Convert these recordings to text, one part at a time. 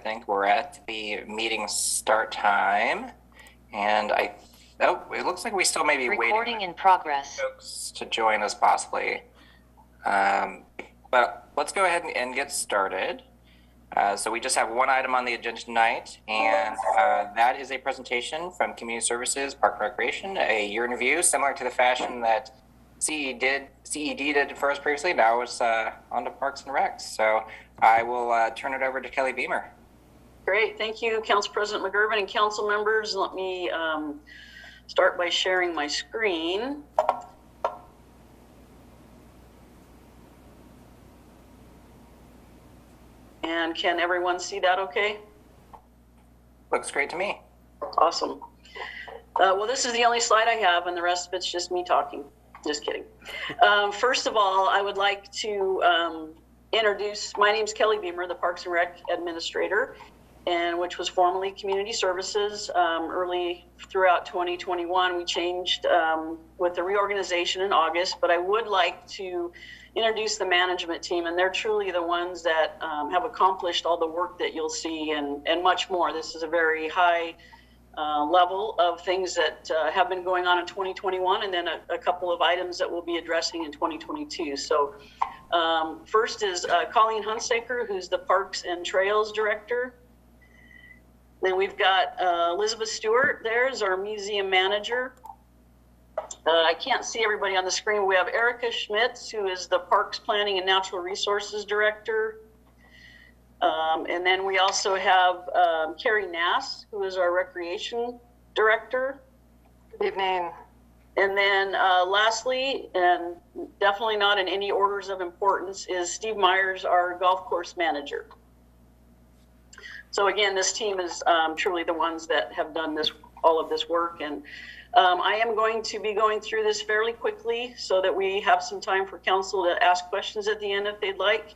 think we're at the meeting start time, and it looks like we still may be recording in progress. Folks to join us possibly. But let's go ahead and get started. So we just have one item on the agenda tonight, and that is a presentation from Community Services, Park and Recreation, a year in review, similar to the fashion that CED did for us previously. Now it's on to Parks and Recs. So I will turn it over to Kelly Beamer. Great, thank you, Council President McGurven and council members. Let me start by sharing my screen. And can everyone see that okay? Looks great to me. Awesome. Well, this is the only slide I have, and the rest of it's just me talking. Just kidding. First of all, I would like to introduce, my name's Kelly Beamer, the Parks and Rec Administrator, and which was formerly Community Services. Early throughout 2021, we changed with the reorganization in August, but I would like to introduce the management team, and they're truly the ones that have accomplished all the work that you'll see and much more. This is a very high level of things that have been going on in 2021, and then a couple of items that we'll be addressing in 2022. So first is Colleen Hunsaker, who's the Parks and Trails Director. Then we've got Elizabeth Stewart there is our museum manager. I can't see everybody on the screen. We have Erica Schmitz, who is the Parks Planning and Natural Resources Director. And then we also have Carrie Nass, who is our Recreation Director. Good evening. And then lastly, and definitely not in any orders of importance, is Steve Myers, our Golf Course Manager. So again, this team is truly the ones that have done all of this work. And I am going to be going through this fairly quickly so that we have some time for council to ask questions at the end if they'd like.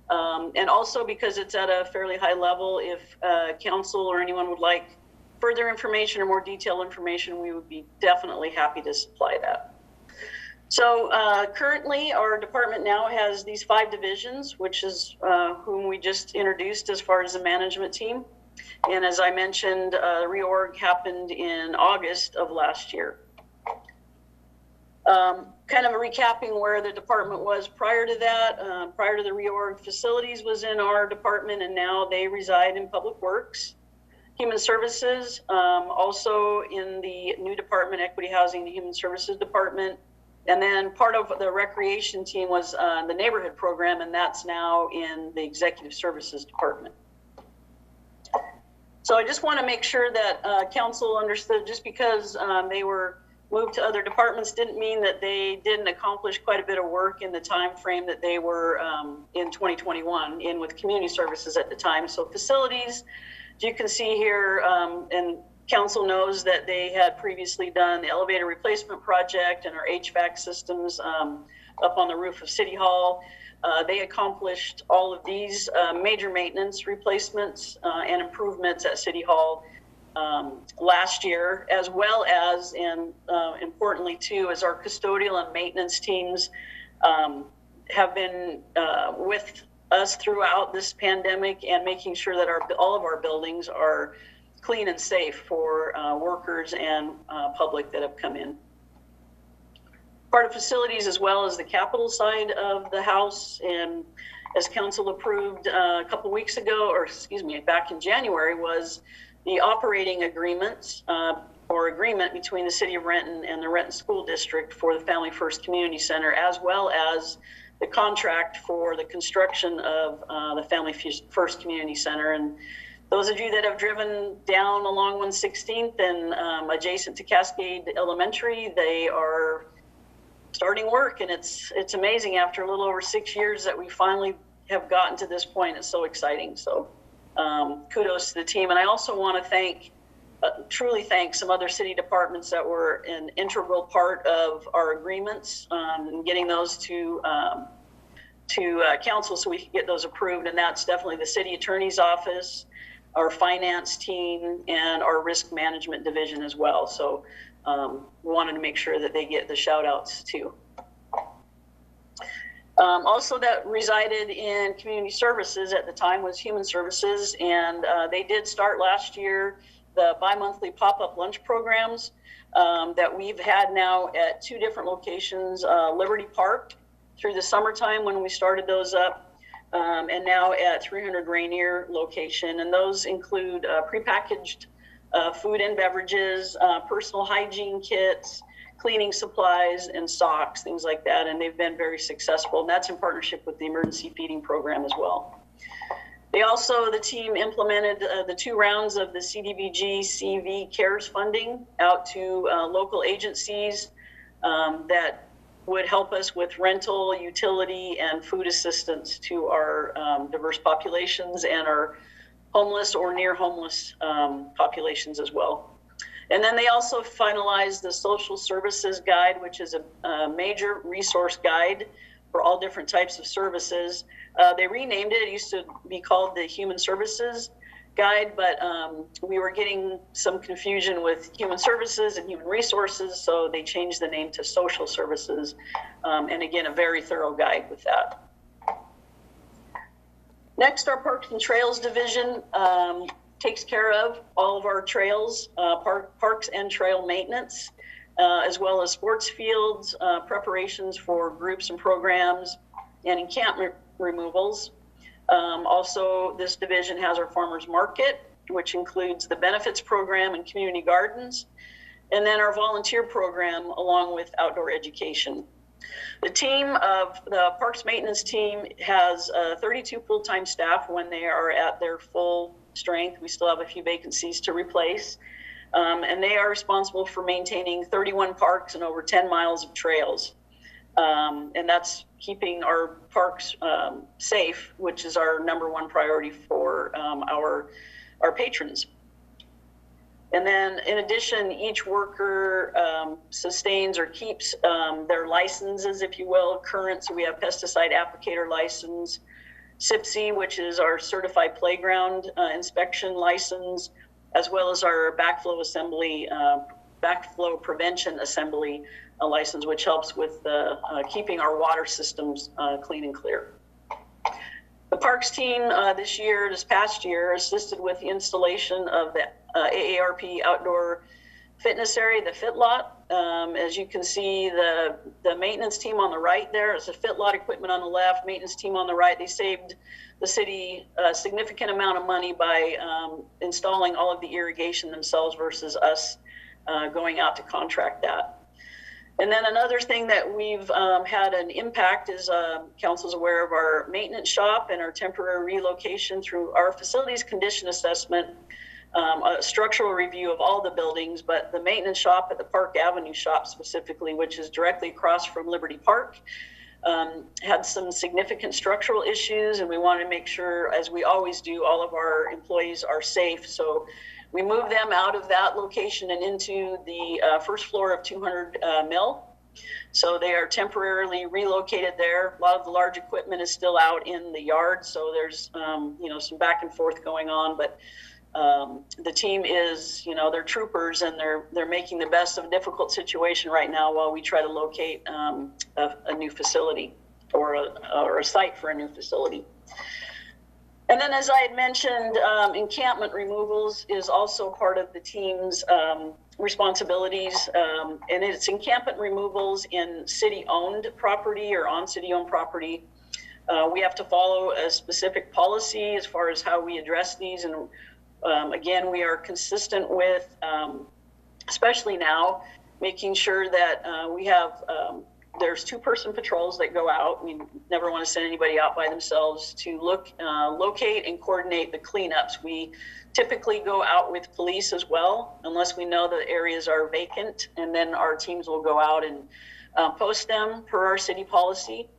And also because it's at a fairly high level, if council or anyone would like further information or more detailed information, we would be definitely happy to supply that. So currently our department now has these 5 divisions, which is whom we just introduced as far as the management team. And as I mentioned, reorg happened in August of last year. Kind of recapping where the department was prior to that, prior to the reorg, facilities was in our department, and now they reside in Public Works. Human Services, also in the new department, Equity Housing, the Human Services Department. And then part of the recreation team was the neighborhood program, and that's now in the Executive Services Department. So I just want to make sure that council understood, just because they were moved to other departments didn't mean that they didn't accomplish quite a bit of work in the time frame that they were in 2021 in with community services at the time. So facilities, as you can see here, and council knows that they had previously done the elevator replacement project and our HVAC systems up on the roof of City Hall. They accomplished all of these major maintenance replacements and improvements at City Hall last year, as well as, and importantly too, as our custodial and maintenance teams have been with us throughout this pandemic and making sure that all of our buildings are clean and safe for workers and public that have come in. Part of facilities as well as the capital side of the house, and as council approved a couple weeks ago, or excuse me, back in January, was the operating agreements or agreement between the City of Renton and the Renton School District for the Family First Community Center, as well as the contract for the construction of the Family First Community Center. And those of you that have driven down along 116th and adjacent to Cascade Elementary, they are starting work, and it's amazing after a little over 6 years that we finally have gotten to this point. It's so exciting. So kudos to the team. And I also want to truly thank some other city departments that were an integral part of our agreements and getting those to council so we can get those approved. And that's definitely the city attorney's office, our finance team, and our risk management division as well. So we wanted to make sure that they get the shout outs too. Also that resided in community services at the time was human services, and they did start last year the bi-monthly pop-up lunch programs that we've had now at 2 different locations, Liberty Park through the summertime when we started those up, and now at 300 Rainier location. And those include prepackaged food and beverages, personal hygiene kits, cleaning supplies, and socks, things like that. And they've been very successful. And that's in partnership with the emergency feeding program as well. They also, the team implemented the 2 rounds of the CDBG CV CARES funding out to local agencies that would help us with rental, utility, and food assistance to our diverse populations and our homeless or near homeless populations as well. And then they also finalized the social services guide, which is a major resource guide for all different types of services. They renamed it. It used to be called the Human Services Guide, but we were getting some confusion with human services and human resources, so they changed the name to social services. And again, a very thorough guide with that. Next, our Parks and Trails Division takes care of all of our trails, parks and trail maintenance, as well as sports fields, preparations for groups and programs, and encampment removals. Also, this division has our farmers market, which includes the benefits program and community gardens, and then our volunteer program along with outdoor education. The team of the parks maintenance team has 32 full-time staff when they are at their full strength. We still have a few vacancies to replace. And they are responsible for maintaining 31 parks and over 10 miles of trails. And that's keeping our parks safe, which is our #1 priority for our patrons. And then in addition, each worker sustains or keeps their licenses, if you will, current. So we have pesticide applicator license, SIPSI, which is our certified playground inspection license, as well as our backflow prevention assembly license, which helps with keeping our water systems clean and clear. The parks team this past year, assisted with the installation of the AARP outdoor fitness area, the Fit Lot. As you can see, the maintenance team on the right there is a Fit Lot equipment on the left, maintenance team on the right. They saved the city a significant amount of money by installing all of the irrigation themselves versus us going out to contract that. And then another thing that we've had an impact is council's aware of our maintenance shop and our temporary relocation through our facilities condition assessment, a structural review of all the buildings, but the maintenance shop at the Park Avenue shop specifically, which is directly across from Liberty Park, had some significant structural issues, and we wanted to make sure, as we always do, all of our employees are safe. So we moved them out of that location and into the first floor of 200 Mill. So they are temporarily relocated there. A lot of the large equipment is still out in the yard, so there's some back and forth going on. But the team is, they're troopers, and they're making the best of a difficult situation right now while we try to locate a new facility or a site for a new facility. And then, as I had mentioned, encampment removals is also part of the team's responsibilities, and it's encampment removals in city-owned property or on city-owned property. We have to follow a specific policy as far as how we address these, and again, we are consistent with, especially now, making sure that we have there's 2-person patrols that go out. We never want to send anybody out by themselves to locate and coordinate the cleanups. We typically go out with police as well, unless we know the areas are vacant, and then our teams will go out and post them per our city policy.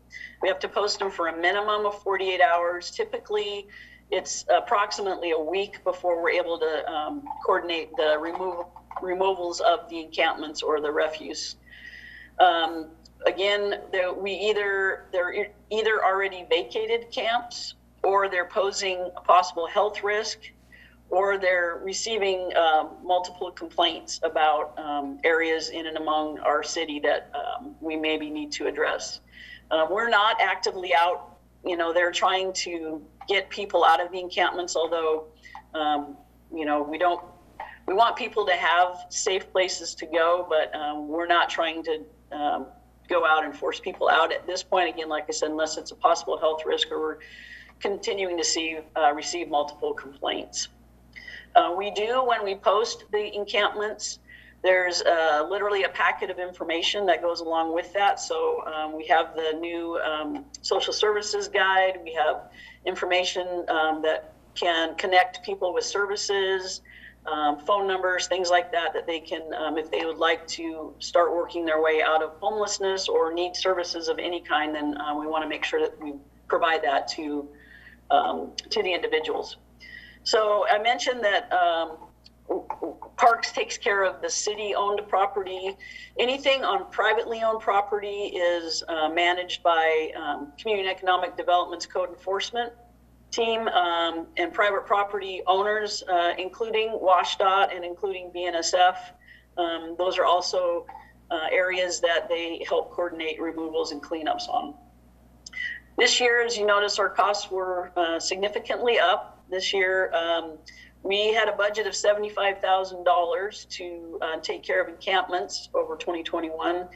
We have to post them for a minimum of 48 hours. Typically, it's approximately a week before we're able to coordinate the removals of the encampments or the refuse. Again, they're either already vacated camps, or they're posing a possible health risk, or they're receiving multiple complaints about areas in and among our city that we maybe need to address. We're not actively out. They're trying to get people out of the encampments, although, we want people to have safe places to go, but we're not trying to go out and force people out at this point. Again, like I said, unless it's a possible health risk or we're continuing to receive multiple complaints. We do, when we post the encampments, there's literally a packet of information that goes along with that. So we have the new social services guide. We have information that can connect people with services, phone numbers, things like that, that they can, if they would like to start working their way out of homelessness or need services of any kind, then we want to make sure that we provide that to the individuals. So I mentioned that Parks takes care of the city-owned property. Anything on privately owned property is managed by Community and Economic Development's code enforcement team, and private property owners, including WSDOT and including BNSF. Those are also areas that they help coordinate removals and cleanups on. This year, as you notice, our costs were significantly up. This year, we had a budget of $75,000 to take care of encampments over 2021,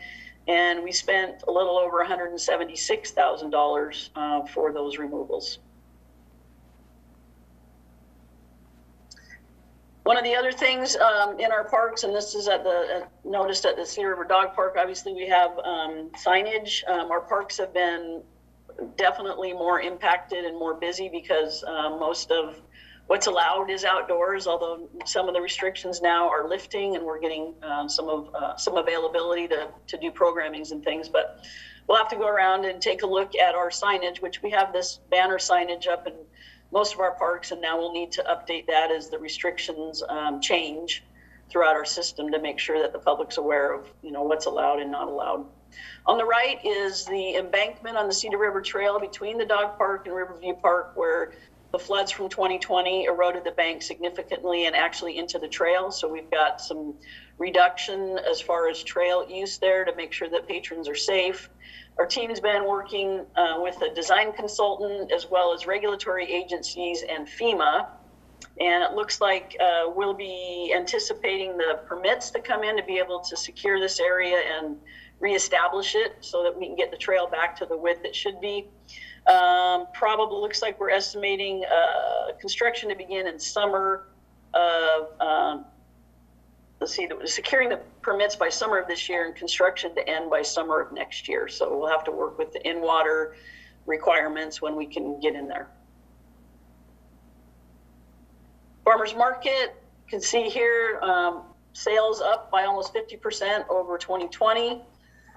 and we spent a little over $176,000 for those removals. One of the other things in our parks, and this is noticed at the Cedar River Dog Park, obviously we have signage. Our parks have been definitely more impacted and more busy because most of what's allowed is outdoors, although some of the restrictions now are lifting and we're getting some availability to do programmings and things. But we'll have to go around and take a look at our signage, which we have this banner signage up in most of our parks, and now we'll need to update that as the restrictions change throughout our system to make sure that the public's aware of what's allowed and not allowed. On the right is the embankment on the Cedar River Trail between the dog park and Riverview Park, where the floods from 2020 eroded the bank significantly and actually into the trail. So we've got some reduction as far as trail use there to make sure that patrons are safe. Our team's been working with a design consultant as well as regulatory agencies and FEMA. And it looks like we'll be anticipating the permits to come in to be able to secure this area and reestablish it so that we can get the trail back to the width it should be. Probably looks like we're estimating construction to begin in summer of, securing the permits by summer of this year and construction to end by summer of next year. So we'll have to work with the in-water requirements when we can get in there. Farmers Market, you can see here, sales up by almost 50% over 2020.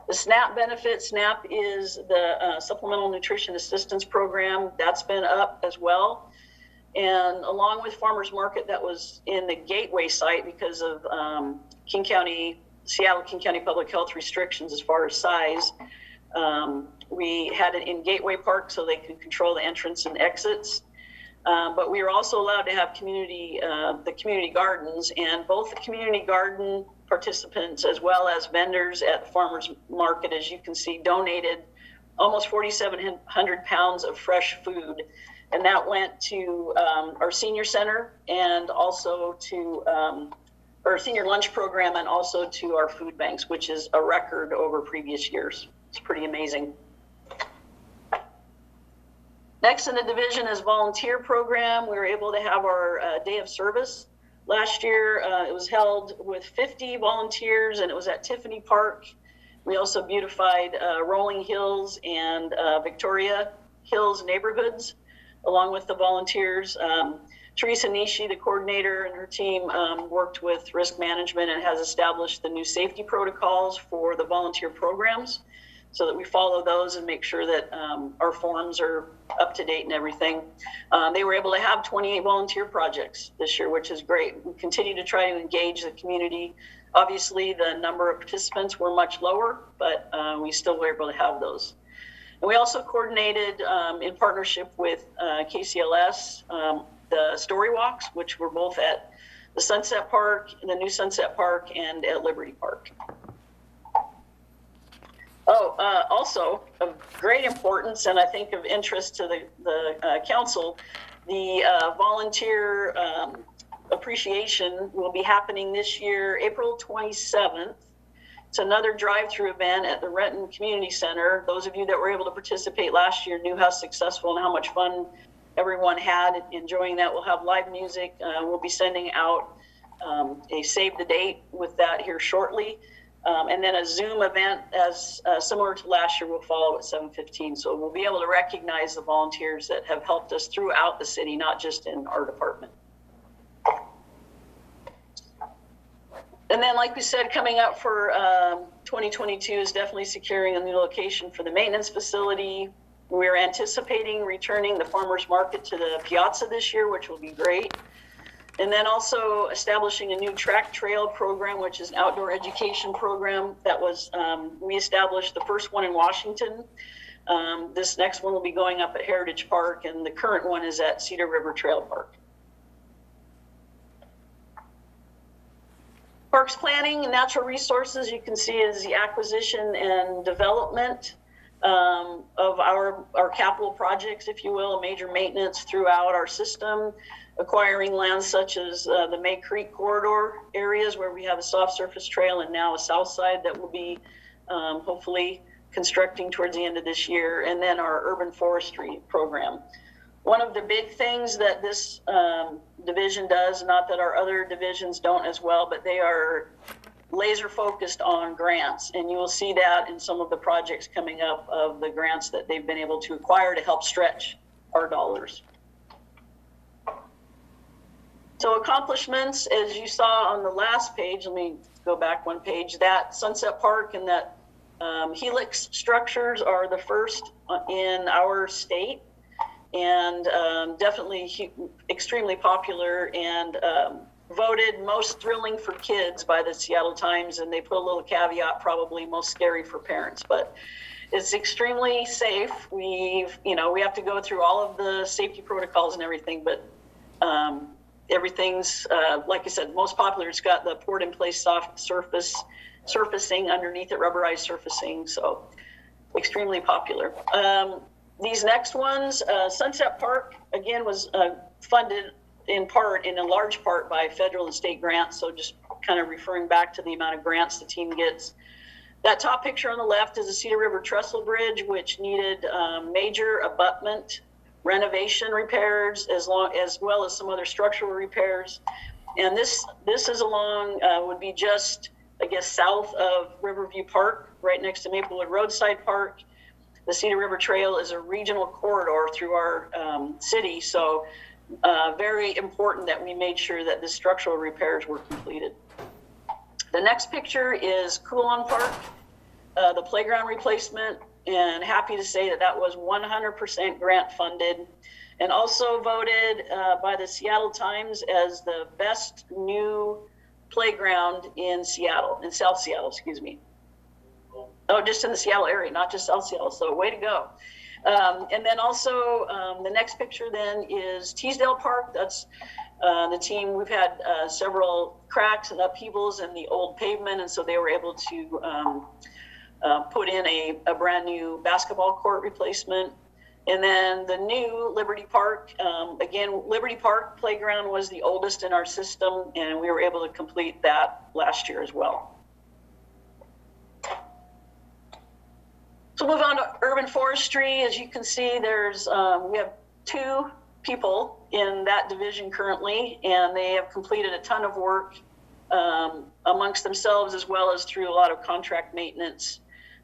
The SNAP benefit, SNAP is the Supplemental Nutrition Assistance Program. That's been up as well. And along with Farmers Market, that was in the Gateway site because of Seattle King County Public Health restrictions as far as size. We had it in Gateway Park so they could control the entrance and exits. But we were also allowed to have the community gardens, and both the community garden participants as well as vendors at the farmers market, as you can see, donated almost 4,700 pounds of fresh food. And that went to our senior center and also to our senior lunch program and also to our food banks, which is a record over previous years. It's pretty amazing. Next in the division is volunteer program. We were able to have our day of service. Last year, it was held with 50 volunteers, and it was at Tiffany Park. We also beautified Rolling Hills and Victoria Hills neighborhoods, along with the volunteers. Teresa Nishi, the coordinator, and her team worked with risk management and has established the new safety protocols for the volunteer programs so that we follow those and make sure that our forms are up to date and everything. They were able to have 28 volunteer projects this year, which is great. We continue to try to engage the community. Obviously, the number of participants were much lower, but we still were able to have those. And we also coordinated in partnership with KCLS, the story walks, which were both at the Sunset Park, the new Sunset Park, and at Liberty Park. Also of great importance, and I think of interest to the council, the volunteer appreciation will be happening this year, April 27th. It's another drive-through event at the Renton Community Center. Those of you that were able to participate last year knew how successful and how much fun everyone had enjoying that. We'll have live music. We'll be sending out a save the date with that here shortly. And then a Zoom event as similar to last year will follow at 7:15. So we'll be able to recognize the volunteers that have helped us throughout the city, not just in our department. And then, like we said, coming up for 2022 is definitely securing a new location for the maintenance facility. We're anticipating returning the farmers market to the piazza this year, which will be great. And then also establishing a new track trail program, which is an outdoor education program that was, we established the first one in Washington. This next one will be going up at Heritage Park, and the current one is at Cedar River Trail Park. Parks planning and natural resources, you can see, is the acquisition and development of our capital projects, if you will, major maintenance throughout our system, acquiring lands such as the May Creek corridor areas where we have a soft surface trail and now a south side that will be hopefully constructing towards the end of this year, and then our urban forestry program. One of the big things that this division does, not that our other divisions don't as well, but they are laser focused on grants. And you will see that in some of the projects coming up of the grants that they've been able to acquire to help stretch our dollars. So accomplishments, as you saw on the last page, let me go back one page, that Sunset Park and that helix structures are the first in our state. And definitely extremely popular and voted most thrilling for kids by the Seattle Times. And they put a little caveat, probably most scary for parents, but it's extremely safe. We have to go through all of the safety protocols and everything, but everything's, like I said, most popular. It's got the poured in place soft surfacing underneath it, rubberized surfacing. So extremely popular. These next ones, Sunset Park, again, was funded in large part by federal and state grants. So just kind of referring back to the amount of grants the team gets. That top picture on the left is the Cedar River Trestle Bridge, which needed major abutment renovation repairs, as well as some other structural repairs. And this is along, would be just, I guess, south of Riverview Park, right next to Maplewood Roadside Park. The Cedar River Trail is a regional corridor through our city, so very important that we made sure that the structural repairs were completed. The next picture is Coulon Park, the playground replacement, and happy to say that was 100% grant funded, and also voted by the Seattle Times as the best new playground in Seattle, in South Seattle, excuse me. Oh, just in the Seattle area, not just South Seattle. So way to go. And then also the next picture then is Teasdale Park. That's the team. We've had several cracks and upheavals in the old pavement, and so they were able to put in a brand new basketball court replacement. And then the new Liberty Park, again, Liberty Park playground was the oldest in our system, and we were able to complete that last year as well. So move on to urban forestry. As you can see, there's we have 2 people in that division currently, and they have completed a ton of work amongst themselves, as well as through a lot of contract maintenance.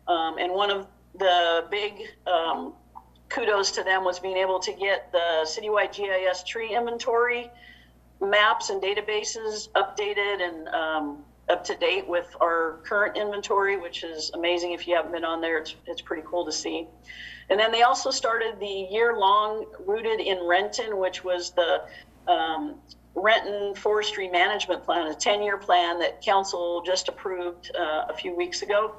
And one of the big kudos to them was being able to get the citywide GIS tree inventory maps and databases updated and up to date with our current inventory, which is amazing. If you haven't been on there, it's pretty cool to see. And then they also started the year-long Rooted in Renton, which was the Renton Forestry Management Plan, a 10-year plan that council just approved a few weeks ago.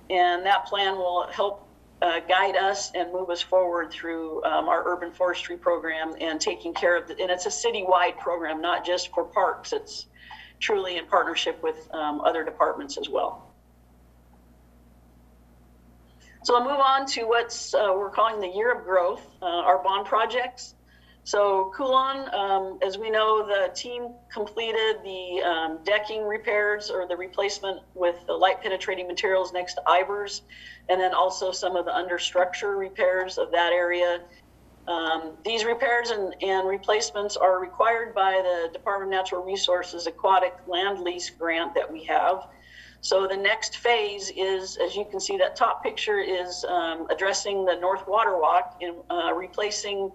And that plan will help guide us and move us forward through our urban forestry program and taking care of and it's a citywide program, not just for parks. It's truly in partnership with other departments as well. So I'll move on to what's we're calling the year of growth, our bond projects. So Coulon, as we know, the team completed the decking repairs or the replacement with the light penetrating materials next to Ivers, and then also some of the understructure repairs of that area. These repairs and replacements are required by the Department of Natural Resources Aquatic Land Lease grant that we have. So the next phase is, as you can see, that top picture is addressing the North Water Walk and replacing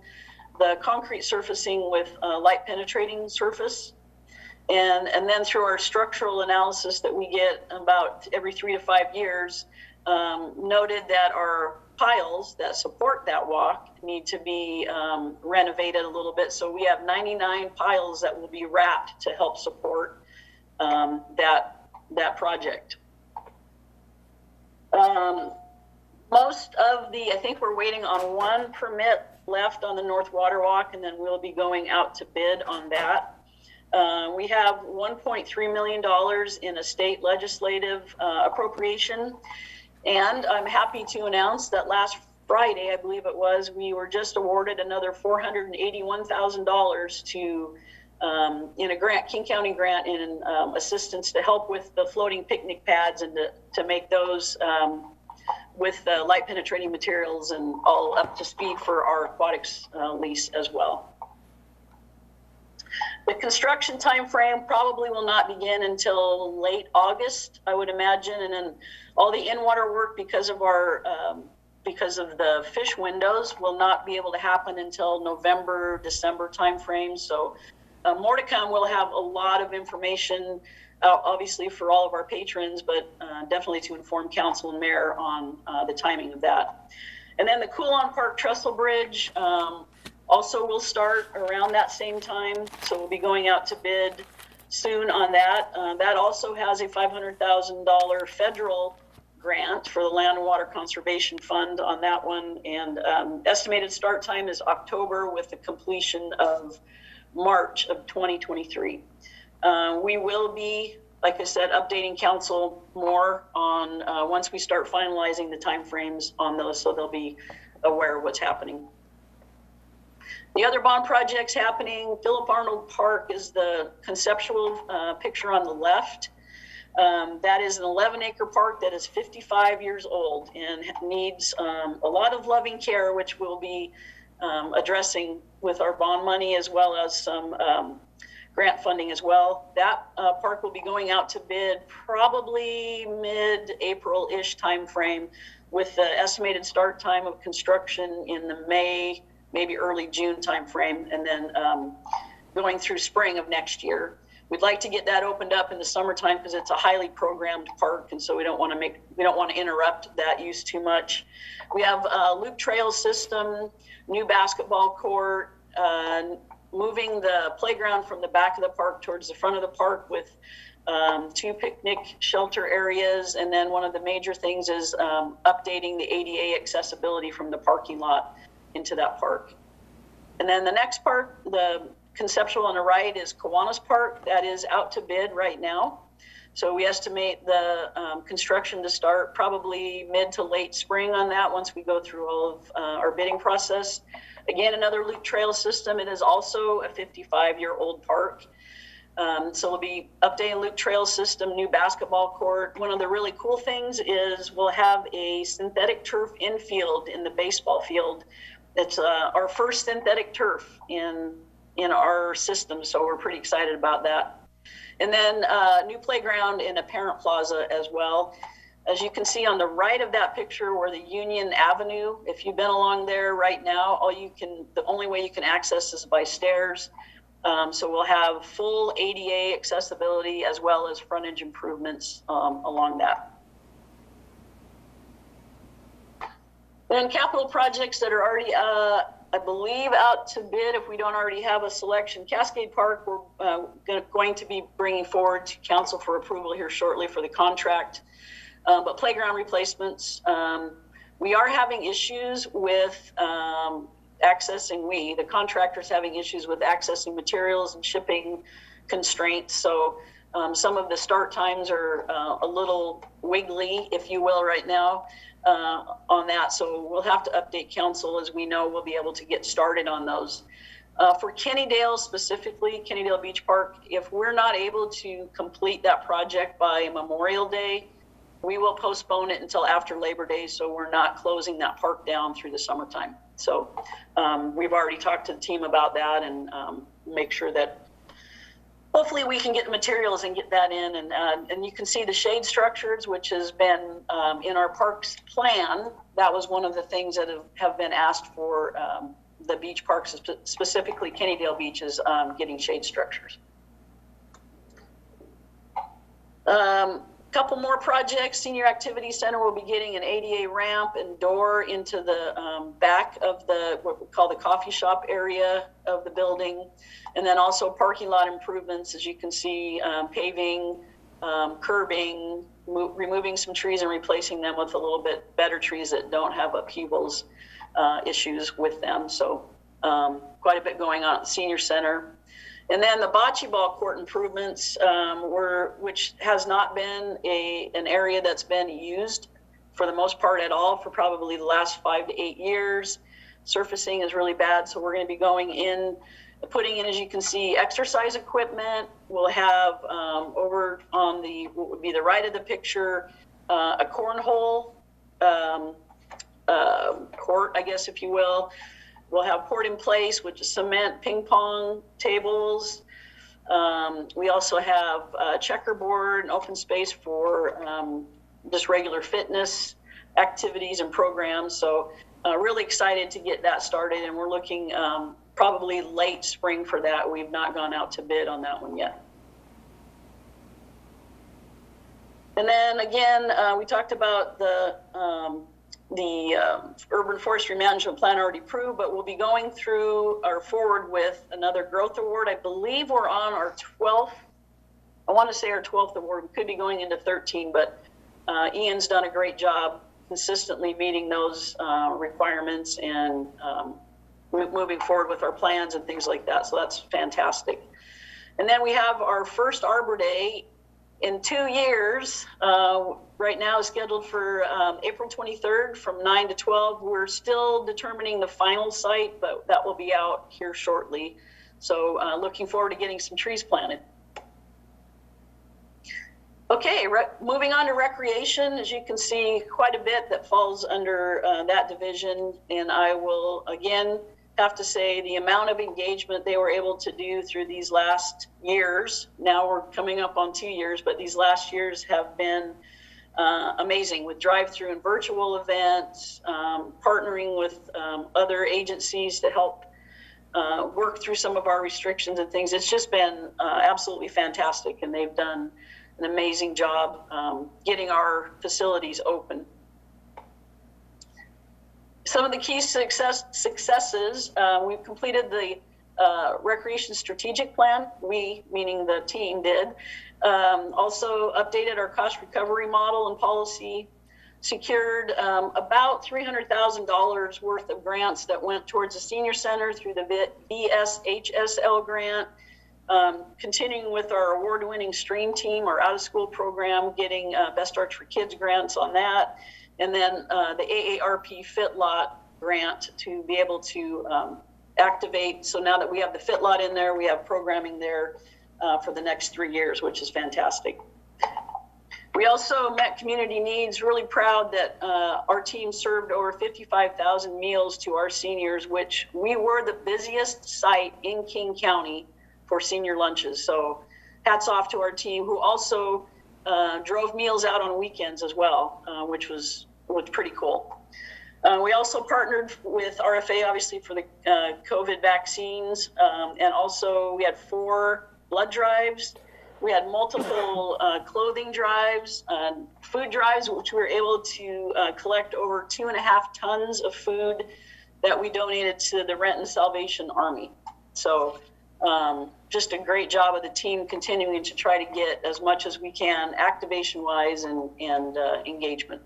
the concrete surfacing with light penetrating surface. And then through our structural analysis that we get about every 3 to 5 years, noted that our piles that support that walk need to be renovated a little bit. So we have 99 piles that will be wrapped to help support that project. Most of the, I think we're waiting on one permit left on the North Water Walk, and then we'll be going out to bid on that. We have $1.3 million in a state legislative appropriation. And I'm happy to announce that last Friday, I believe it was, we were just awarded another $481,000 to in a grant, King County grant, in assistance to help with the floating picnic pads and to make those with light penetrating materials and all up to speed for our aquatics lease as well. The construction time frame probably will not begin until late August, I would imagine, and then all the in-water work because of the fish windows will not be able to happen until November, December timeframe. So more to come. We'll have a lot of information, obviously for all of our patrons, but definitely to inform council and mayor on the timing of that. And then the Coulon Park Trestle Bridge also will start around that same time. So we'll be going out to bid soon on that. That also has a $500,000 federal grant for the Land and Water Conservation Fund on that one. And estimated start time is October with the completion of March of 2023. We will be, like I said, updating council more on once we start finalizing the timeframes on those, so they'll be aware of what's happening. The other bond projects happening, Philip Arnold Park is the conceptual picture on the left. That is an 11-acre park that is 55 years old and needs a lot of loving care, which we'll be addressing with our bond money as well as some grant funding as well. That park will be going out to bid probably mid-April-ish timeframe with the estimated start time of construction in the May, maybe early June timeframe, and then going through spring of next year. We'd like to get that opened up in the summertime because it's a highly programmed park, and so we don't want to interrupt that use too much. We have a loop trail system, new basketball court, moving the playground from the back of the park towards the front of the park with 2 picnic shelter areas, and then one of the major things is updating the ADA accessibility from the parking lot into that park. And then the next park, the conceptual on the right, is Kiwanis Park. That is out to bid right now. So we estimate the construction to start probably mid to late spring on that once we go through all of our bidding process. Again, another loop trail system. It is also a 55-year-old park. So we'll be updating loop trail system, new basketball court. One of the really cool things is we'll have a synthetic turf infield in the baseball field. It's our first synthetic turf in our system, so we're pretty excited about that. And then new playground in a parent plaza as well. As you can see on the right of that picture where the Union Avenue, if you've been along there right now, the only way you can access is by stairs. So we'll have full ADA accessibility as well as frontage improvements along that. Then capital projects that are already, I believe, out to bid if we don't already have a selection. Cascade Park, we're going to be bringing forward to council for approval here shortly for the contract. But playground replacements, we are having issues with the contractors having issues with accessing materials and shipping constraints. So Some of the start times are a little wiggly, if you will, right now on that. So we'll have to update council as we know we'll be able to get started on those. For Kennydale specifically, Kennydale Beach Park, if we're not able to complete that project by Memorial Day, we will postpone it until after Labor Day, so we're not closing that park down through the summertime. So we've already talked to the team about that and make sure that hopefully we can get the materials and get that in. And you can see the shade structures, which has been in our parks plan. That was one of the things that have been asked for the beach parks, specifically Kennydale Beach, is getting shade structures. Couple more projects. Senior Activity Center will be getting an ADA ramp and door into the back of the what we call the coffee shop area of the building, and then also parking lot improvements, as you can see, paving, curbing, removing some trees and replacing them with a little bit better trees that don't have upheavals issues with them. So quite a bit going on at the senior center. And then the bocce ball court improvements, which has not been an area that's been used for the most part at all for probably the last 5 to 8 years. Surfacing is really bad, so we're going to be going in, putting in, as you can see, exercise equipment. We'll have over on what would be the right of the picture, a cornhole court, I guess, if you will. We'll have port in place, which is cement, ping pong tables. We also have checkerboard and open space for just regular fitness activities and programs. So really excited to get that started. And we're looking probably late spring for that. We've not gone out to bid on that one yet. And then again, we talked about the urban forestry management plan already approved, but we'll be going through or forward with another growth award. I believe we're on our 12th. I want to say our 12th award. We could be going into 13, but Ian's done a great job consistently meeting those requirements and moving forward with our plans and things like that. So that's fantastic. And then we have our first Arbor Day in 2 years. Right now is scheduled for April 23rd from 9 to 12. We're still determining the final site, but that will be out here shortly. So looking forward to getting some trees planted. Okay, moving on to recreation. As you can see, quite a bit that falls under that division. And I will, again, have to say the amount of engagement they were able to do through these last years. Now we're coming up on 2 years, but these last years have been amazing with drive-through and virtual events, partnering with other agencies to help work through some of our restrictions and things. It's just been absolutely fantastic, and they've done an amazing job getting our facilities open. Some of the key successes, we've completed the recreation strategic plan, we, meaning the team, did. Also updated our cost recovery model and policy, secured about $300,000 worth of grants that went towards the senior center through the VSHSL grant, continuing with our award-winning stream team, our out-of-school program, getting Best Arts for Kids grants on that, and then the AARP Fit Lot grant to be able to activate. So now that we have the Fit Lot in there, we have programming there for the next 3 years, which is fantastic. We also met community needs. Really proud that our team served over 55,000 meals to our seniors, which we were the busiest site in King County for senior lunches. So hats off to our team, who also drove meals out on weekends as well, which was pretty cool. We also partnered with RFA, obviously, for the COVID vaccines. And also we had 4 blood drives. We had multiple clothing drives, food drives, which we were able to collect over 2.5 tons of food that we donated to the Renton Salvation Army. So just a great job of the team continuing to try to get as much as we can activation-wise and engagement.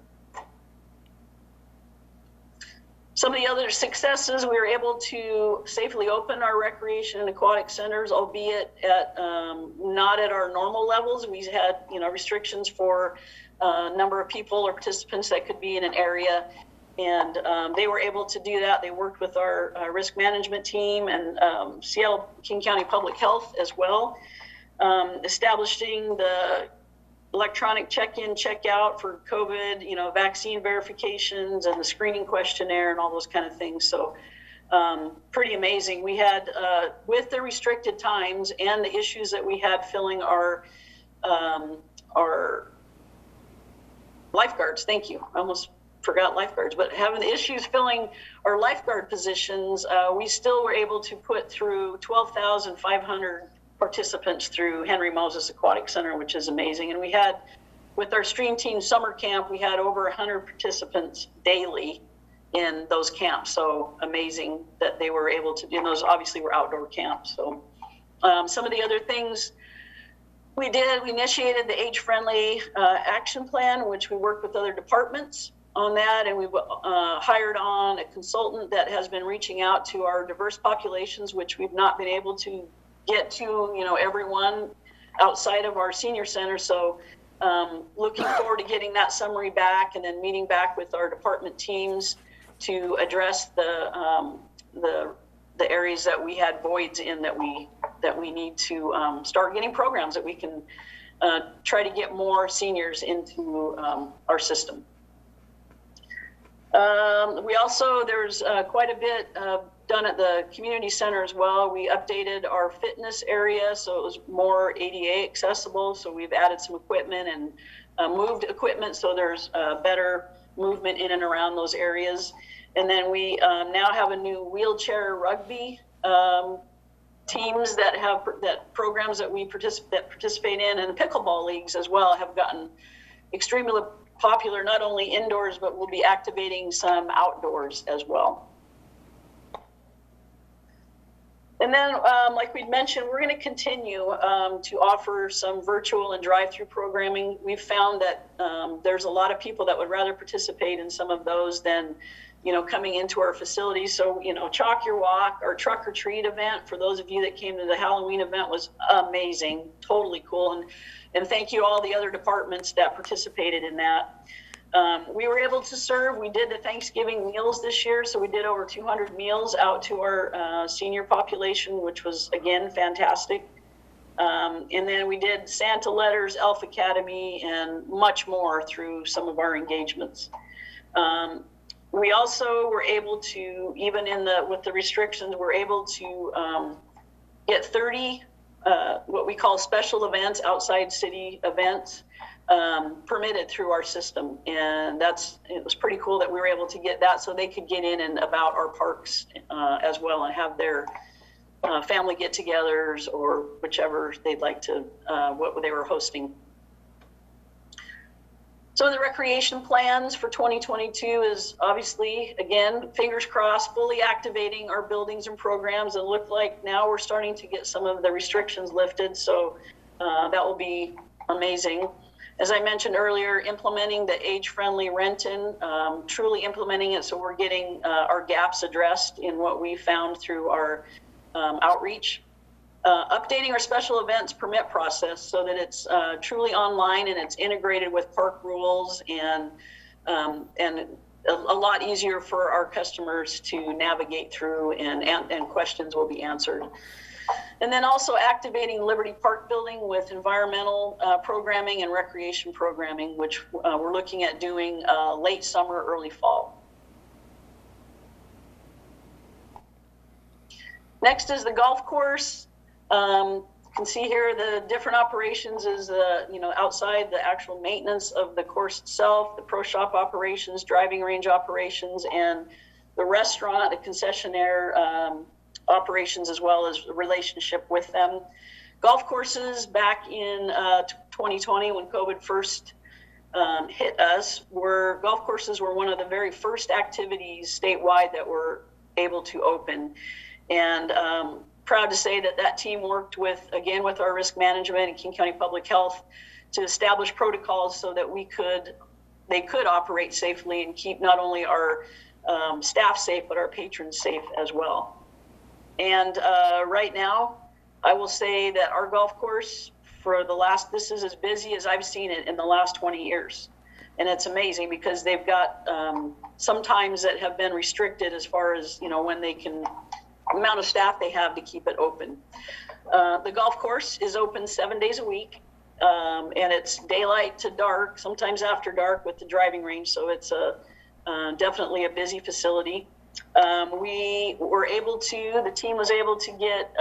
Some of the other successes, we were able to safely open our recreation and aquatic centers, albeit at not not at our normal levels. We had, restrictions for number of people or participants that could be in an area. And they were able to do that. They worked with our risk management team and Seattle King County Public Health as well, establishing the electronic check-in, check-out for COVID, vaccine verifications and the screening questionnaire and all those kind of things. So pretty amazing. We had, with the restricted times and the issues that we had filling our lifeguards, thank you, I almost forgot lifeguards, but having the issues filling our lifeguard positions, we still were able to put through 12,500 participants through Henry Moses Aquatic Center, which is amazing. And we had, with our Stream Team summer camp, we had over 100 participants daily in those camps. So amazing that they were able to do, and those obviously were outdoor camps. So some of the other things we did, we initiated the age-friendly action plan, which we worked with other departments on that, and we hired on a consultant that has been reaching out to our diverse populations, which we've not been able to get to, everyone outside of our senior center. So looking forward to getting that summary back and then meeting back with our department teams to address the areas that we had voids in that we need to start getting programs that we can try to get more seniors into our system. We also, there's quite a bit done at the community center as well. We updated our fitness area so it was more ADA accessible. So we've added some equipment and moved equipment so there's better movement in and around those areas. And then we now have a new wheelchair rugby teams that programs that we participate in, and the pickleball leagues as well have gotten extremely popular, not only indoors, but we'll be activating some outdoors as well. And then, like we'd mentioned, we're going to continue to offer some virtual and drive-through programming. We've found that there's a lot of people that would rather participate in some of those than, coming into our facilities. So, Chalk Your Walk, our Truck or Treat event, for those of you that came to the Halloween event, was amazing, totally cool. And thank you all the other departments that participated in that. We were able to serve, we did the Thanksgiving meals this year, so we did over 200 meals out to our senior population, which was, again, fantastic. And then we did Santa letters, Elf Academy, and much more through some of our engagements. We also were able to, even with the restrictions, we're able to get 30 what we call special events, outside city events, permitted through our system. And it was pretty cool that we were able to get that so they could get in and about our parks as well and have their family get-togethers or whichever they'd like to, what they were hosting. So the recreation plans for 2022 is obviously, again, fingers crossed, fully activating our buildings and programs. It looked like now we're starting to get some of the restrictions lifted. So that will be amazing. As I mentioned earlier, implementing the age-friendly Renton, truly implementing it so we're getting our gaps addressed in what we found through our outreach. Updating our special events permit process so that it's truly online and it's integrated with park rules and a lot easier for our customers to navigate through and questions will be answered. And then also activating Liberty Park building with environmental programming and recreation programming, which we're looking at doing late summer, early fall. Next is the golf course. You can see here the different operations is outside the actual maintenance of the course itself, the pro shop operations, driving range operations, and the restaurant, the concessionaire operations, as well as the relationship with them. Golf courses back in 2020 when COVID first hit us, golf courses were one of the very first activities statewide that were able to open. And proud to say that team worked with our risk management and King County Public Health to establish protocols so that they could operate safely and keep not only our staff safe, but our patrons safe as well. And right now, I will say that our golf course this is as busy as I've seen it in the last 20 years. And it's amazing because they've got some times that have been restricted as far as, when they can, amount of staff they have to keep it open. The golf course is open 7 days a week. And it's daylight to dark, sometimes after dark with the driving range. So it's definitely a busy facility. The team was able to get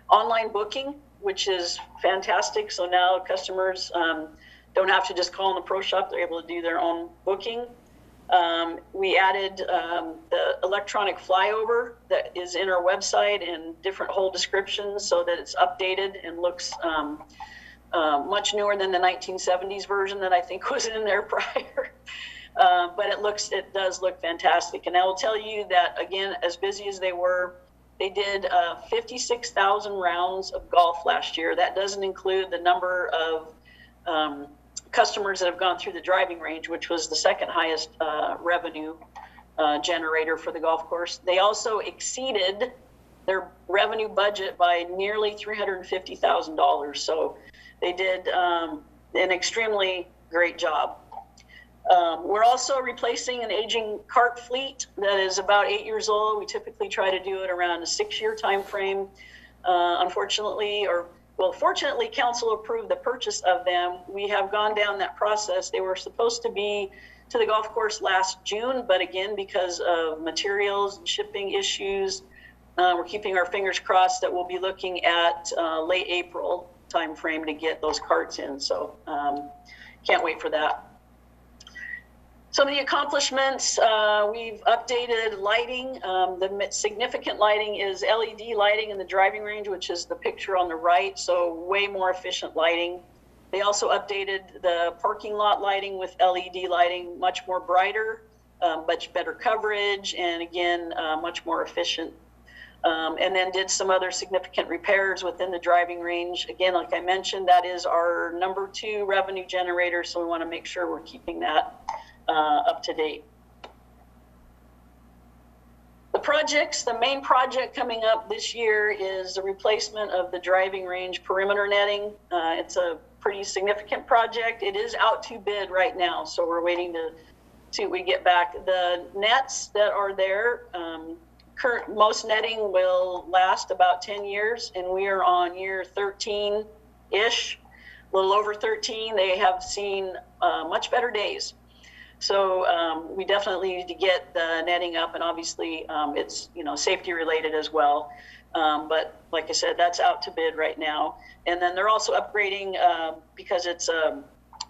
online booking, which is fantastic. So now customers don't have to just call in the pro shop. They're able to do their own booking. We added the electronic flyover that is in our website and different hole descriptions so that it's updated and looks much newer than the 1970s version that I think was in there prior. But it does look fantastic. And I will tell you that, again, as busy as they were, they did 56,000 rounds of golf last year. That doesn't include the number of customers that have gone through the driving range, which was the second highest revenue generator for the golf course. They also exceeded their revenue budget by nearly $350,000. So they did an extremely great job. We're also replacing an aging cart fleet that is about 8 years old. We typically try to do it around a 6-year time frame. Fortunately, council approved the purchase of them. We have gone down that process. They were supposed to be to the golf course last June, but again, because of materials and shipping issues, we're keeping our fingers crossed that we'll be looking at late April time frame to get those carts in. So can't wait for that. Some of the accomplishments, we've updated lighting. The significant lighting is LED lighting in the driving range, which is the picture on the right, so way more efficient lighting. They also updated the parking lot lighting with LED lighting, much more brighter, much better coverage, and again, much more efficient. And then did some other significant repairs within the driving range. Again, like I mentioned, that is our number 2 revenue generator, so we want to make sure we're keeping that up to date. The main project coming up this year is the replacement of the driving range perimeter netting. It's a pretty significant project. It is out to bid right now, so we're waiting to see what we get back. The nets that are there, most netting will last about 10 years, and we are on year 13-ish, a little over 13. They have seen much better days. So we definitely need to get the netting up, and obviously it's safety related as well. But like I said, that's out to bid right now. And then they're also upgrading because it's a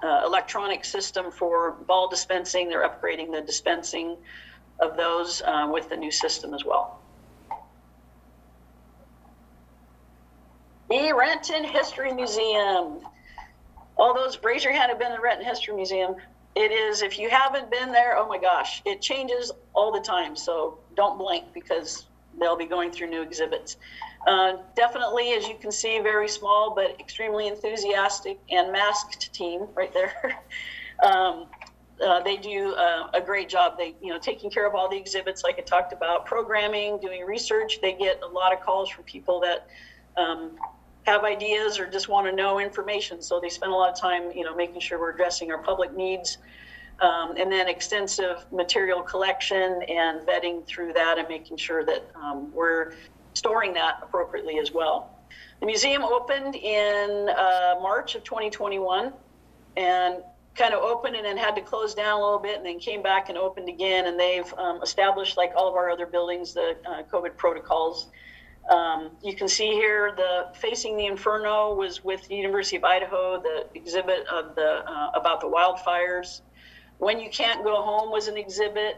electronic system for ball dispensing. They're upgrading the dispensing of those with the new system as well. The Renton History Museum. All those, raise your hand, have been to the Renton History Museum. It is, if you haven't been there, oh my gosh, it changes all the time. So don't blink because they'll be going through new exhibits. Definitely, as you can see, very small, but extremely enthusiastic and masked team right there. They do a great job. They, taking care of all the exhibits, like I talked about, programming, doing research. They get a lot of calls from people that have ideas or just want to know information. So they spend a lot of time, making sure we're addressing our public needs. And then extensive material collection and vetting through that and making sure that we're storing that appropriately as well. The museum opened in March of 2021 and kind of opened and then had to close down a little bit and then came back and opened again. And they've established, like all of our other buildings, the COVID protocols. You can see here the Facing the Inferno was with the University of Idaho, the exhibit of about the wildfires. When You Can't Go Home was an exhibit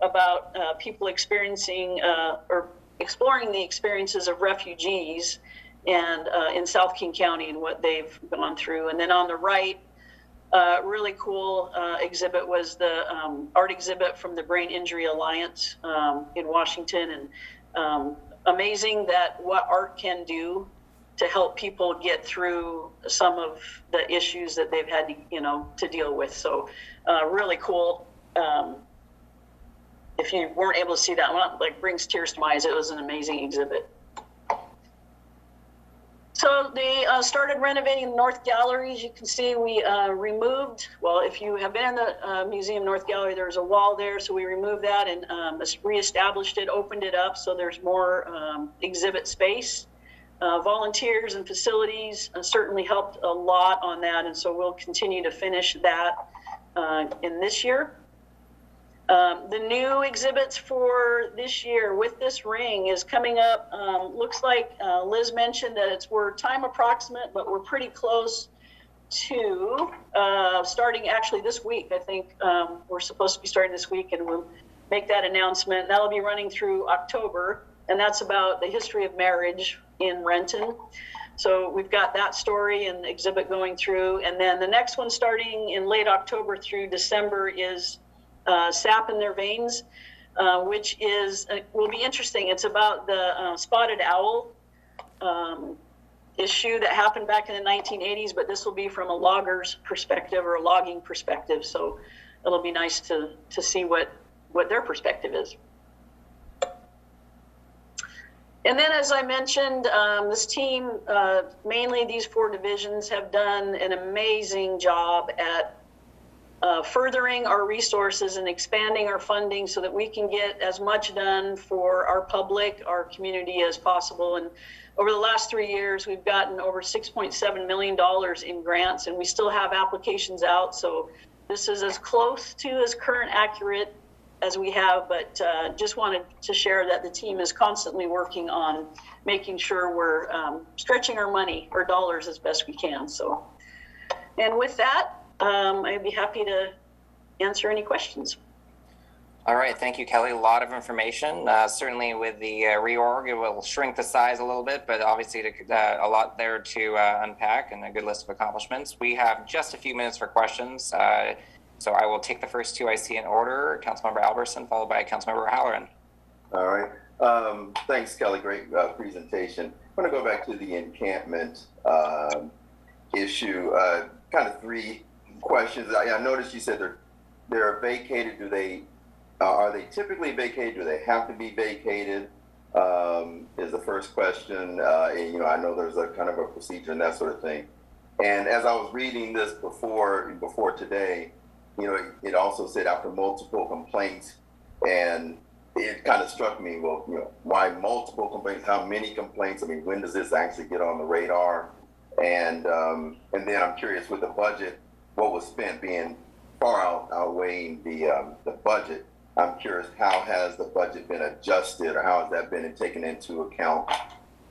about people experiencing or exploring the experiences of refugees and in South King County and what they've gone through. And then on the right, really cool exhibit was the art exhibit from the Brain Injury Alliance in Washington. And amazing that what art can do to help people get through some of the issues that they've had to deal with. So really cool. If you weren't able to see that one, like brings tears to my eyes. It was an amazing exhibit. So they started renovating the North Gallery. As you can see, we removed, well, if you have been in the Museum North Gallery, there's a wall there. So we removed that and reestablished it, opened it up so there's more exhibit space. Volunteers and facilities certainly helped a lot on that. And so we'll continue to finish that in this year. The new exhibits for this year with this ring is coming up. Looks like Liz mentioned that we're time approximate, but we're pretty close to starting actually this week. I think we're supposed to be starting this week, and we'll make that announcement. That'll be running through October, and that's about the history of marriage in Renton. So we've got that story and exhibit going through, and then the next one starting in late October through December is Sap in Their Veins, which will be interesting. It's about the spotted owl issue that happened back in the 1980s, but this will be from a logger's perspective or a logging perspective. So it'll be nice to see what their perspective is. And then, as I mentioned, this team, mainly these 4 divisions, have done an amazing job at furthering our resources and expanding our funding so that we can get as much done for our public, our community as possible. And over the last 3 years, we've gotten over $6.7 million in grants, and we still have applications out. So this is as close to as current accurate as we have, but just wanted to share that the team is constantly working on making sure we're stretching our money, our dollars, as best we can. So, and with that, I'd be happy to answer any questions. All right, thank you, Kelly. A lot of information. Certainly with the reorg, it will shrink the size a little bit, but obviously a lot there to unpack and a good list of accomplishments. We have just a few minutes for questions. So I will take the first 2 I see in order. Councilmember Albertson, followed by Councilmember Halloran. All right. Thanks, Kelly. Great presentation. I want to go back to the encampment issue. Kind of 3 questions. I noticed you said they're vacated. Are they typically vacated? Do they have to be vacated? Is the first question. And, I know there's a kind of a procedure and that sort of thing. And as I was reading this before today, it also said after multiple complaints, and it kind of struck me, well, why multiple complaints? How many complaints? I mean, when does this actually get on the radar? And then I'm curious, with the budget, what was spent being far outweighing the budget. I'm curious, how has the budget been adjusted, or how has that been taken into account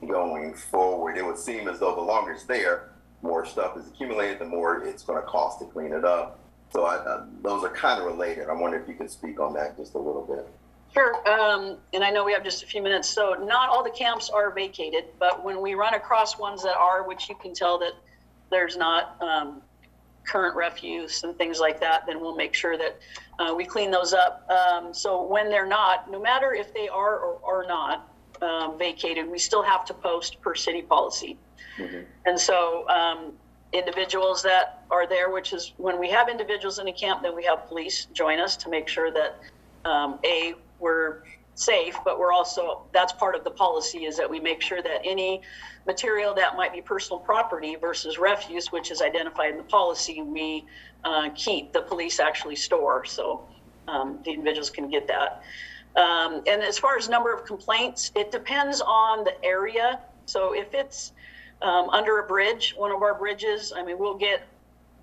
going forward? It would seem as though the longer it's there, more stuff is accumulated, the more it's going to cost to clean it up. So those are kind of related. I wonder if you could speak on that just a little bit. Sure. And I know we have just a few minutes. So not all the camps are vacated, but when we run across ones that are, which you can tell that there's not current refuse and things like that, then we'll make sure that we clean those up. So when they're not, no matter if they are or are not vacated, we still have to post per city policy. Mm-hmm. And so individuals that are there, which is when we have individuals in a camp, then we have police join us to make sure that we're safe, but we're also, that's part of the policy, is that we make sure that any material that might be personal property versus refuse, which is identified in the policy, we keep, the police actually store, so the individuals can get that. And as far as number of complaints, it depends on the area. So if it's under a bridge, one of our bridges, I mean,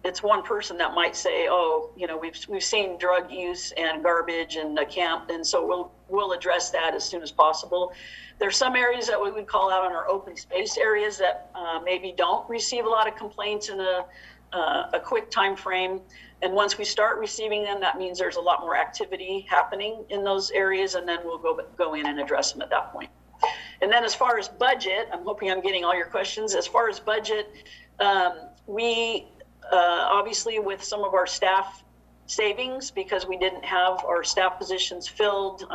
it's one person that might say, oh, we've seen drug use and garbage in the camp, and so we'll address that as soon as possible. There's some areas that we would call out on our open space areas that maybe don't receive a lot of complaints in a quick time frame. And once we start receiving them, that means there's a lot more activity happening in those areas, and then we'll go in and address them at that point. And then as far as budget, I'm hoping I'm getting all your questions. As far as budget, we obviously with some of our staff savings, because we didn't have our staff positions filled,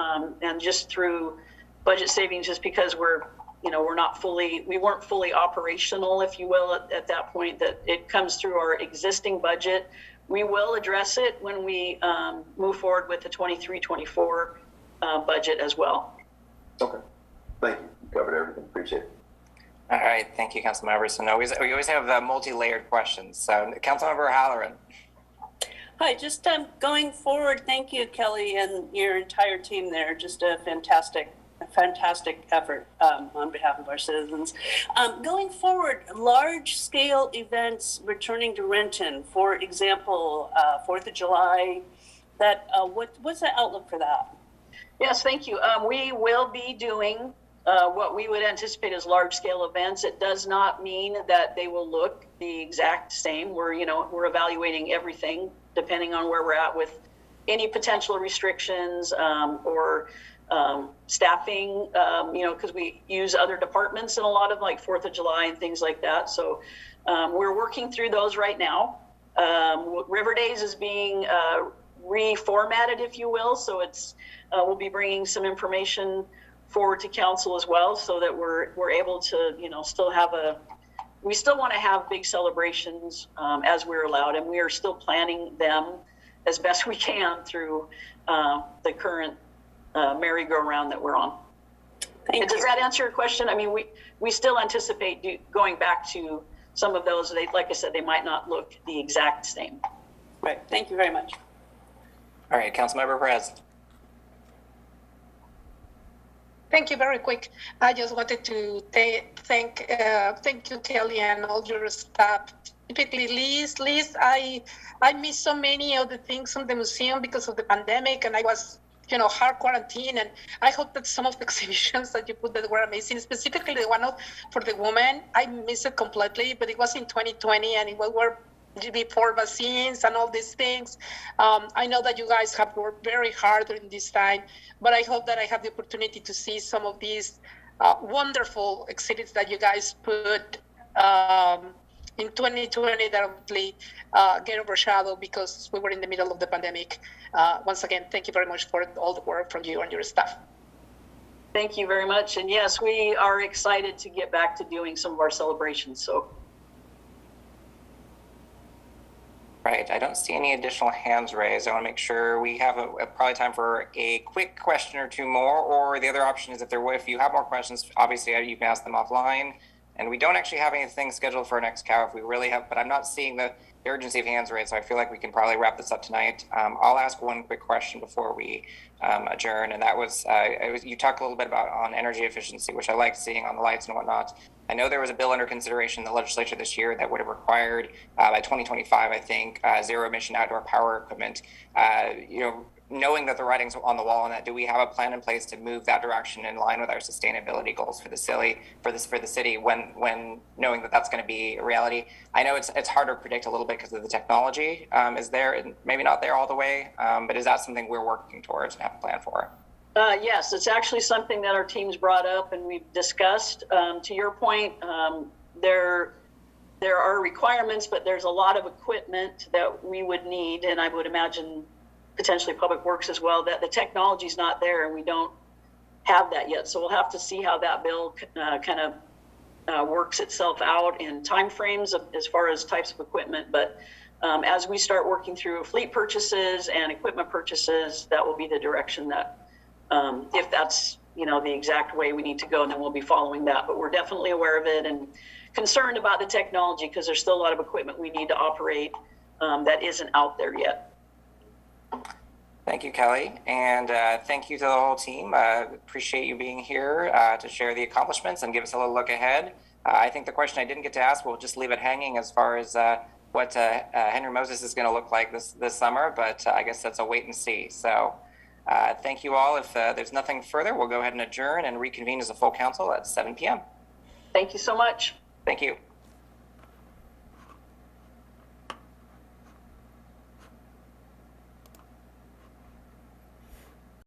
and just through budget savings, just because we weren't fully operational, if you will, at that point, that it comes through our existing budget. We will address it when we move forward with the 23-24 budget as well. Okay. Thank you. You covered everything. Appreciate it. All right, thank you, Councilmember. So we always have multi-layered questions. So Councilmember Halloran. Hi, just going forward, thank you, Kelly, and your entire team there. Just a fantastic effort on behalf of our citizens. Going forward, large-scale events returning to Renton, for example, 4th of July, what's the outlook for that? Yes, thank you. We will be doing what we would anticipate as large-scale events. It does not mean that they will look the exact same. We're evaluating everything depending on where we're at with any potential restrictions or staffing, because we use other departments in a lot of like 4th of July and things like that. So we're working through those right now. River Days is being reformatted, if you will. So we'll be bringing some information forward to council as well, so that we're able to, we still want to have big celebrations as we're allowed, and we are still planning them as best we can through the current merry-go-round that we're on. Does that answer your question? I mean, we still anticipate going back to some of those. Like I said, they might not look the exact same. Right. Thank you very much. All right, Councilmember Perez. Thank you. Very quick. I just wanted to thank you, Kelly, and all your staff. Typically, Liz, I missed so many of the things from the museum because of the pandemic, and I was, hard quarantine. And I hope that some of the exhibitions that you put that were amazing, specifically the one for the women, I missed it completely. But it was in 2020, and it were before vaccines and all these things. I know that you guys have worked very hard during this time, but I hope that I have the opportunity to see some of these wonderful exhibits that you guys put in 2020 that obviously get overshadowed because we were in the middle of the pandemic. Once again, thank you very much for all the work from you and your staff. Thank you very much. And yes, we are excited to get back to doing some of our celebrations. So. Right, I don't see any additional hands raised. I want to make sure we have probably time for a quick question or two more, or the other option is if you have more questions, obviously you can ask them offline. And we don't actually have anything scheduled for our next cow if we really have, but I'm not seeing the urgency of hands raised, so I feel like we can probably wrap this up tonight. I'll ask one quick question before we adjourn, and that was, you talked a little bit about on energy efficiency, which I like seeing on the lights and whatnot. I know there was a bill under consideration in the legislature this year that would have required by 2025, I think, zero emission outdoor power equipment. Knowing that the writing's on the wall on that, do we have a plan in place to move that direction in line with our sustainability goals for the city when knowing that that's going to be a reality? I know it's hard to predict a little bit because of the technology is there and maybe not there all the way, but is that something we're working towards and have a plan for? Yes, it's actually something that our team's brought up and we've discussed. To your point, there are requirements, but there's a lot of equipment that we would need, and I would imagine potentially Public Works as well, that the technology's not there and we don't have that yet. So we'll have to see how that bill kind of works itself out in timeframes as far as types of equipment. But as we start working through fleet purchases and equipment purchases, that will be the direction that if that's the exact way we need to go, and then we'll be following that. But we're definitely aware of it and concerned about the technology because there's still a lot of equipment we need to operate that isn't out there yet. Thank you, Kelly, and thank you to the whole team. Appreciate you being here to share the accomplishments and give us a little look ahead. I think the question I didn't get to ask, we'll just leave it hanging as far as what Henry Moses is going to look like this summer, but I guess that's a wait and see. So thank you all. If there's nothing further, we'll go ahead and adjourn and reconvene as a full council at 7 p.m. Thank you so much. Thank you.